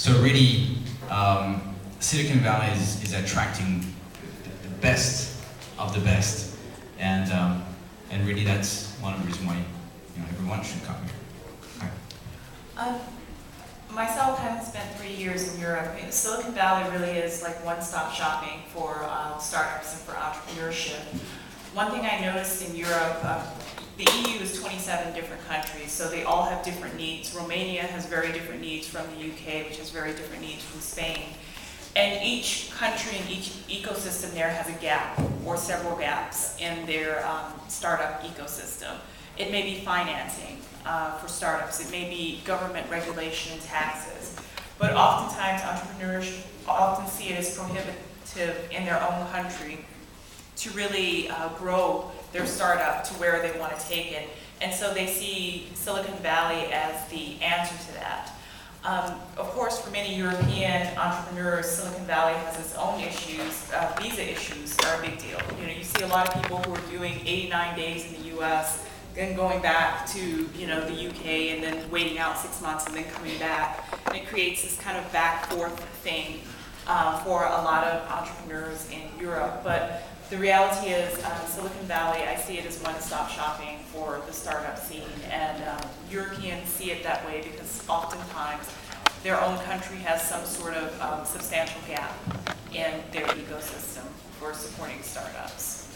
So really, Silicon Valley is attracting the best of the best, and really that's one of the reasons why everyone should come here. Okay. Myself, having spent 3 years in Europe, Silicon Valley really is like one-stop shopping for startups and for entrepreneurship. One thing I noticed in Europe, the EU is 27 different countries, so they all have different needs. Romania has very different needs from the UK, which has very different needs from Spain. And each country and each ecosystem there has a gap or several gaps in their startup ecosystem. It may be financing for startups. It may be government regulation and taxes. But oftentimes entrepreneurs often see it as prohibitive in their own country to really grow their startup to where they want to take it. And so they see Silicon Valley as the answer to that. Of course, for many European entrepreneurs, Silicon Valley has its own issues. Visa issues are a big deal. You see a lot of people who are doing 89 days in the US, then going back to the UK, and then waiting out 6 months and then coming back. And it creates this kind of back forth thing for a lot of entrepreneurs in Europe. But the reality is, Silicon Valley, I see it as one-stop shopping for the startup scene, and Europeans see it that way because oftentimes their own country has some sort of substantial gap in their ecosystem for supporting startups.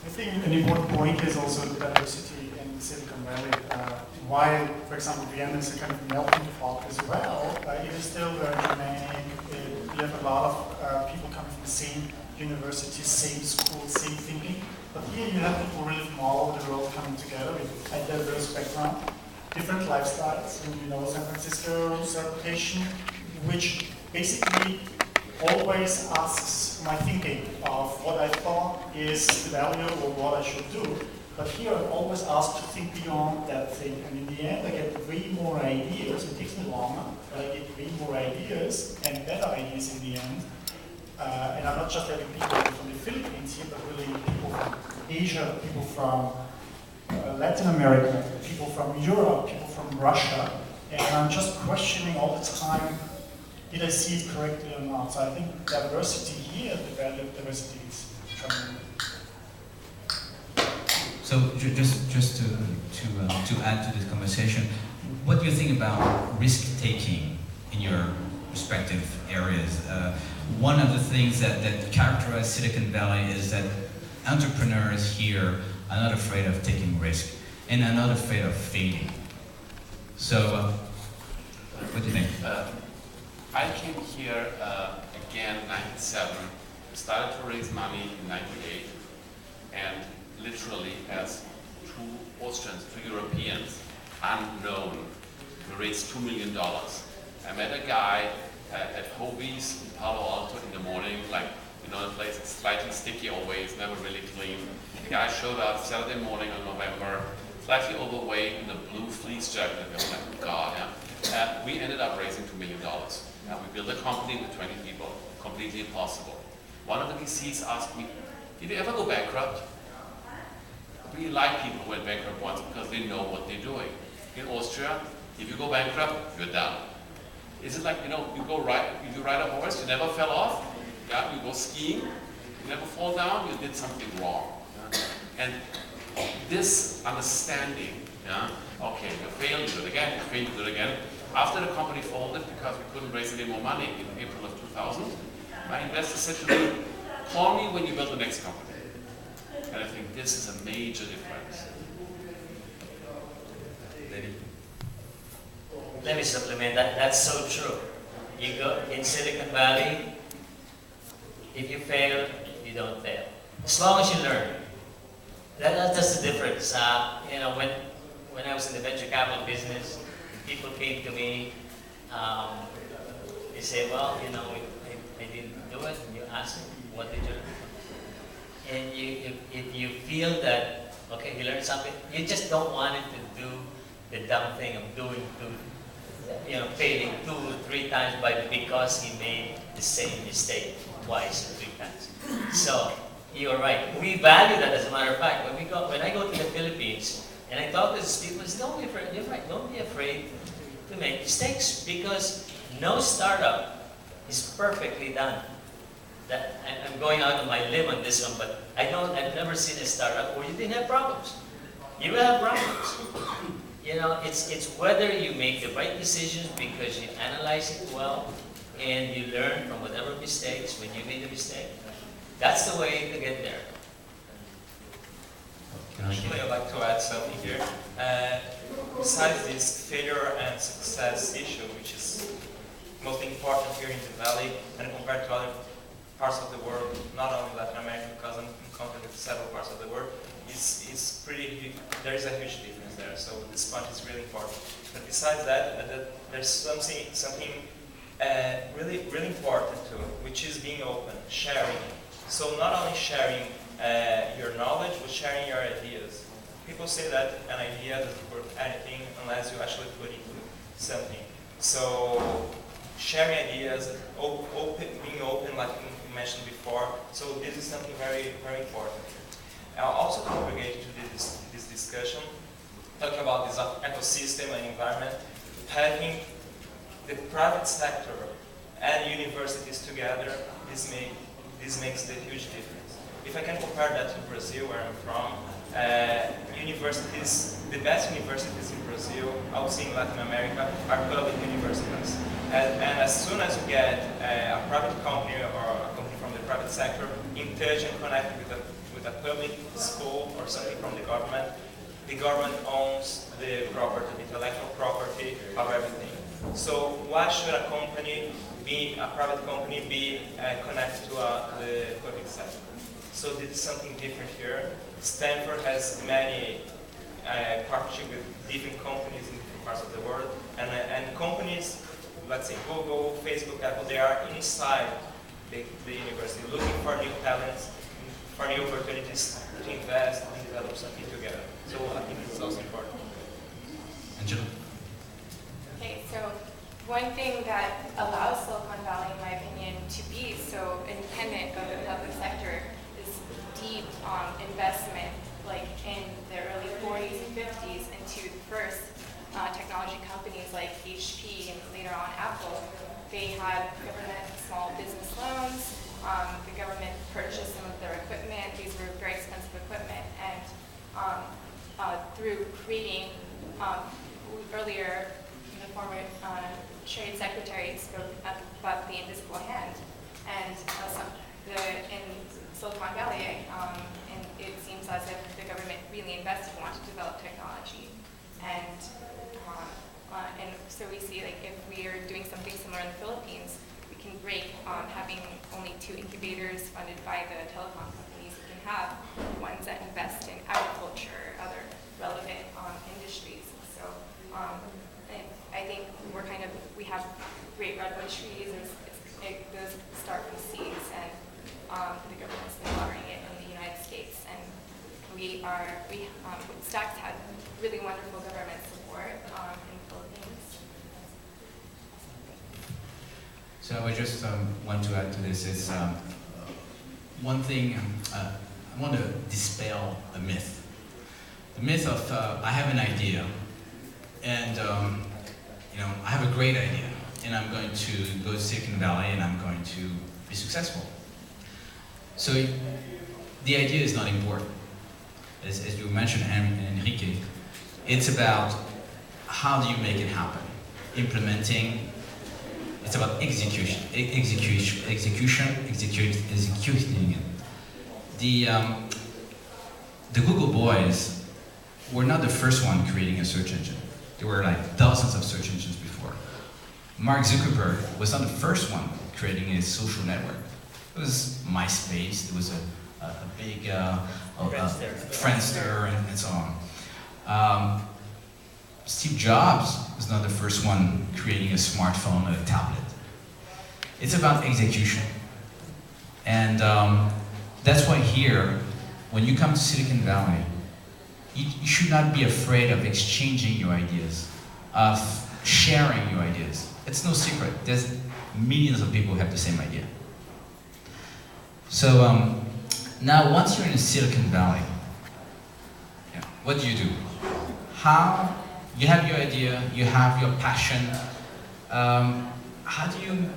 I think an important point is also the diversity in Silicon Valley. While, for example, Vienna is a kind of melting pot as well, it is still very Germanic. You have a lot of people coming from the same university, same school, same thinking. But here you have people really from all over the world coming together with a diverse background, different lifestyles. And San Francisco's reputation, which basically always asks my thinking of what I thought is the value or what I should do. But here I'm always asked to think beyond that thing. And in the end, I get way more ideas. It takes me longer, but I get way more ideas and better ideas in the end. And I'm not just having people from the Philippines here, but really people from Asia, people from Latin America, people from Europe, people from Russia. And I'm just questioning all the time, did I see it correctly or not? So I think diversity here, the value of diversity is tremendous. So just to add to this conversation, what do you think about risk-taking in your respective areas? One of the things that characterize Silicon Valley is that entrepreneurs here are not afraid of taking risk and are not afraid of failing. So, what do you think? I came here again in 97, started to raise money in 98, and literally as two Austrians, two Europeans, unknown, we raised $2 million. I met a guy at Hobie's in Palo Alto in the morning, the place is slightly sticky always, never really clean. The guy showed up Saturday morning in November, slightly overweight in a blue fleece jacket. I was like, God, yeah. We ended up raising $2 million. We built a company with 20 people, completely impossible. One of the VCs asked me, did you ever go bankrupt? I really like people who went bankrupt once because they know what they're doing. In Austria, if you go bankrupt, you're done. Is it like, if you ride a horse, you never fell off? Yeah, you go skiing, you never fall down, you did something wrong. Yeah? And this understanding, okay, you fail, you do it again, you fail, you do it again. After the company folded because we couldn't raise any more money in April of 2000, my investors said to me, call me when you build the next company. And I think this is a major difference. Let me supplement that. That's so true. You go in Silicon Valley, if you fail, you don't fail. As long as you learn. That's the difference. When I was in the venture capital business, people came to me, they say, well, I didn't do it, and you ask them, what did you learn? And if you feel that, okay, you learned something, you just don't want it to do the dumb thing of failing 2 or 3 times because he made the same mistake twice or 3 times. So you're right. We value that, as a matter of fact. When I go to the Philippines and I talk to these people, it's don't be afraid. You're right. Don't be afraid to make mistakes because no startup is perfectly done. I'm going out on my limb on this one, but I've never seen a startup where you didn't have problems. You will have problems. You know, it's whether you make the right decisions because you analyze it well and you learn from whatever mistakes when you made a mistake. That's the way to get there. Actually, I'd like to add something here. Besides this failure and success issue, which is most important here in the Valley and compared to other parts of the world, not only Latin America, because I'm in contact with several parts of the world, it's pretty, there is a huge difference there. So this point is really important. But besides that, there's something really important too, which is being open, sharing. So not only sharing your knowledge, but sharing your ideas. People say that an idea doesn't worth anything unless you actually put into something. So sharing ideas, being open, like you mentioned before. So this is something very important. I'll also congregate to this discussion, talking about this ecosystem and environment, having the private sector and universities together. This makes the huge difference. If I can compare that to Brazil, where I'm from, universities, the best universities in Brazil, I would say in Latin America, are public universities. And as soon as you get a private company or a company from the private sector in touch and connected with a public school or something from the government owns the property, the intellectual property of everything. So why should a company, a private company, be connected to the public sector? So this is something different here. Stanford has many partnerships with different companies in different parts of the world, and companies, let's say Google, Facebook, Apple, they are inside the university looking for new talents, for new opportunities to invest and develop something together. So I think it's also important. Angela? Okay, so one thing that allows Silicon Valley, in my opinion, to be so independent of the public sector is deep investment, like in the early 40s and 50s, into the first technology companies like HP and later on Apple. They had government small business loans. The government purchased some of their equipment. These were very expensive equipment, and through creating earlier, the former trade secretary spoke about the invisible hand, and in Silicon Valley, and it seems as if the government really invested, wanted to develop technology, and so we see, like, if we are doing something similar in the Philippines, we can break having only 2 incubators funded by the telecom companies. We can have ones that invest in agriculture, other relevant industries. So I think we have great redwood trees. Those start from seeds, and the government's been watering it in the United States, and Stacks had really wonderful government support in the Philippines. So I would just want to add to this is one thing I want to dispel a myth. The myth of I have an idea, and I have a great idea, and I'm going to go to Silicon Valley and I'm going to be successful. So the idea is not important. As you mentioned, Enrique, it's about how do you make it happen. Implementing, it's about executing it. The Google boys were not the first one creating a search engine. There were like dozens of search engines before. Mark Zuckerberg was not the first one creating a social network. It was MySpace, it was a big Friendster and so on. Steve Jobs was not the first one creating a smartphone or a tablet. It's about execution. And that's why here, when you come to Silicon Valley, you should not be afraid of exchanging your ideas, of sharing your ideas. It's no secret. There's millions of people who have the same idea. So now, once you're in Silicon Valley, what do? How you have your idea, you have your passion. How do you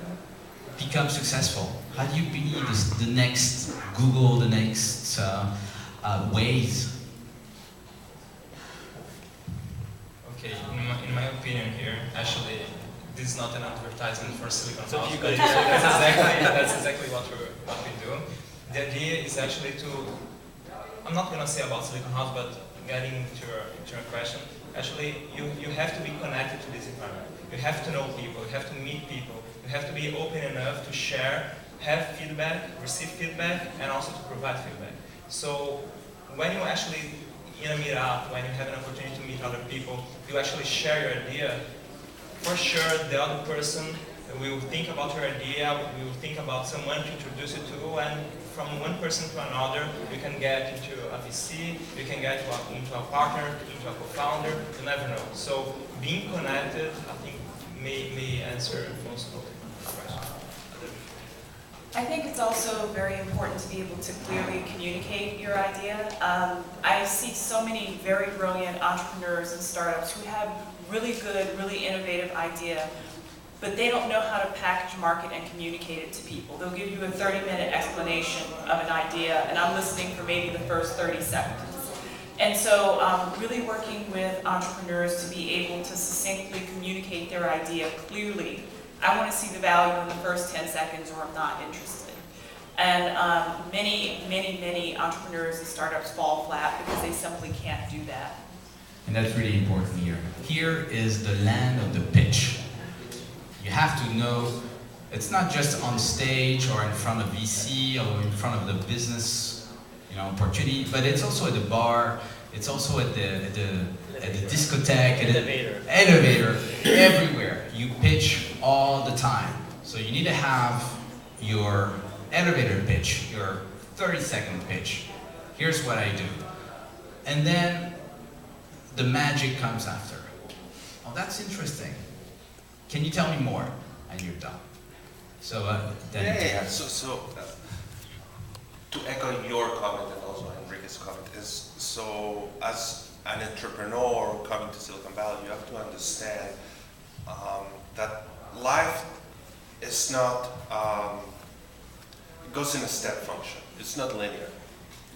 become successful? How do you be the next Google, the next Waze? Okay, in my opinion here, actually, this is not an advertisement for Silicon So House, you but guys- that's exactly what we do. The idea is actually to, I'm not going to say about Silicon House, but getting to your question, actually, you have to be connected to this environment. You have to know people, you have to meet people, you have to be open enough to share, have feedback, receive feedback, and also to provide feedback. So when you actually in a meetup, when you have an opportunity to meet other people, you actually share your idea. For sure, the other person will think about your idea, will think about someone to introduce it to, and from one person to another, you can get into a VC, you can get into a partner, into a co-founder, you never know. So being connected, I think, may answer most of the questions. I think it's also very important to be able to clearly communicate your idea. I see so many very brilliant entrepreneurs and startups who have really good, really innovative idea, but they don't know how to package, market, and communicate it to people. They'll give you a 30-minute explanation of an idea, and I'm listening for maybe the first 30 seconds. And so really working with entrepreneurs to be able to succinctly communicate their idea clearly. I want to see the value in the first 10 seconds or I'm not interested. And many entrepreneurs and startups fall flat because they simply can't do that. And that's really important here. Here is the land of the pitch. You have to know, it's not just on stage or in front of VC or in front of the business, opportunity, but it's also at the bar, it's also at the discotheque, elevator, everywhere. You pitch all the time. So you need to have your elevator pitch, your 30-second pitch. Here's what I do. And then the magic comes after. Oh, that's interesting. Can you tell me more? And you're done. So then to echo your comment and also Enrique's comment is, so as an entrepreneur coming to Silicon Valley, you have to understand that life is not, it goes in a step function. It's not linear.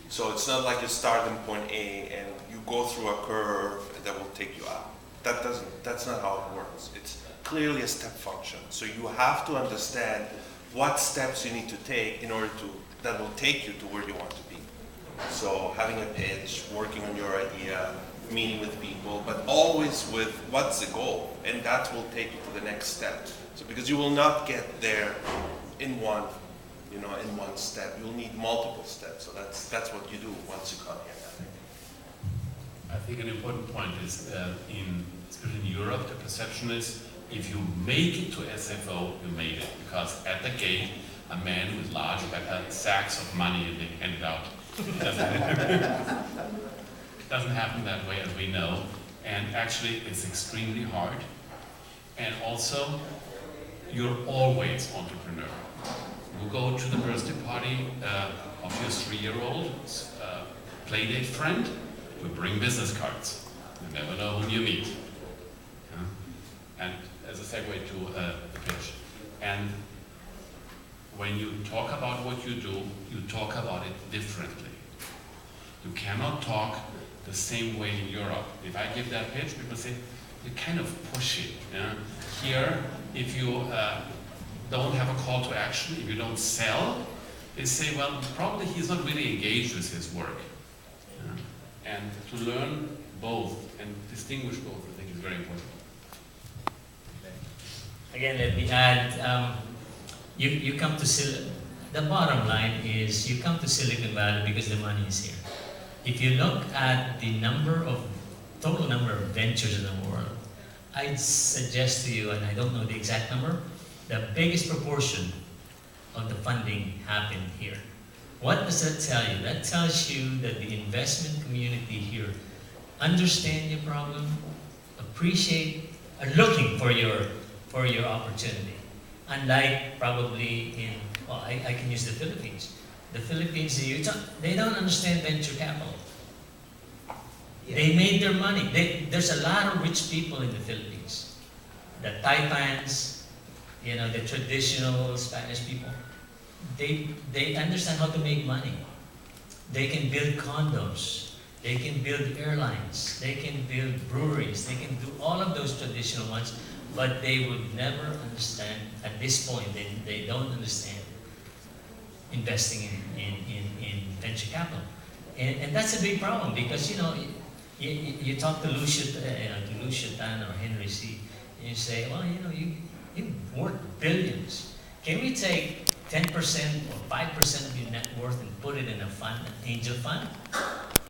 So it's not like you start in point A and you go through a curve that will take you up. That's not how it works. It's clearly a step function. So you have to understand what steps you need to take in order to, that will take you to where you want to be. So having a pitch, working on your idea, meeting with people, but always with what's the goal, and that will take you to the next step. So because you will not get there in one step. You'll need multiple steps. So that's what you do once you come here, I think. I think an important point is especially in Europe, the perception is if you make it to SFO, you made it, because at the gate, a man with large sacks of money is being handed out. It doesn't happen that way, as we know, and actually it's extremely hard. And also, you're always entrepreneur. You go to the birthday party of your 3-year-old playdate friend, you bring business cards. You never know whom you meet. And as a segue to the pitch. And when you talk about what you do, you talk about it differently. You cannot talk the same way in Europe. If I give that pitch, people say, you're kind of pushy. Yeah? Here, if you don't have a call to action, if you don't sell, they say, well, probably he's not really engaged with his work. Yeah? And to learn both and distinguish both, I think is very important. Again, let me add, you come to the bottom line is you come to Silicon Valley because the money is here. If you look at the total number of ventures in the world, I'd suggest to you, and I don't know the exact number, the biggest proportion of the funding happened here. What does that tell you? That tells you that the investment community here understand your problem, appreciate, are looking for your opportunity. Unlike probably in, well, I can use the Philippines. The Philippines, they don't understand venture capital. They made their money. There's a lot of rich people in the Philippines. The Taipans, you know, the traditional Spanish people, they understand how to make money. They can build condos, they can build airlines, they can build breweries, they can do all of those traditional ones, but they would never understand, at this point, they don't understand investing in venture capital. And that's a big problem because, you know, you talk to Lucia Tan or Henry C. and you say, well, you know, you worth billions. Can we take 10% or 5% of your net worth and put it in a fund, an angel fund?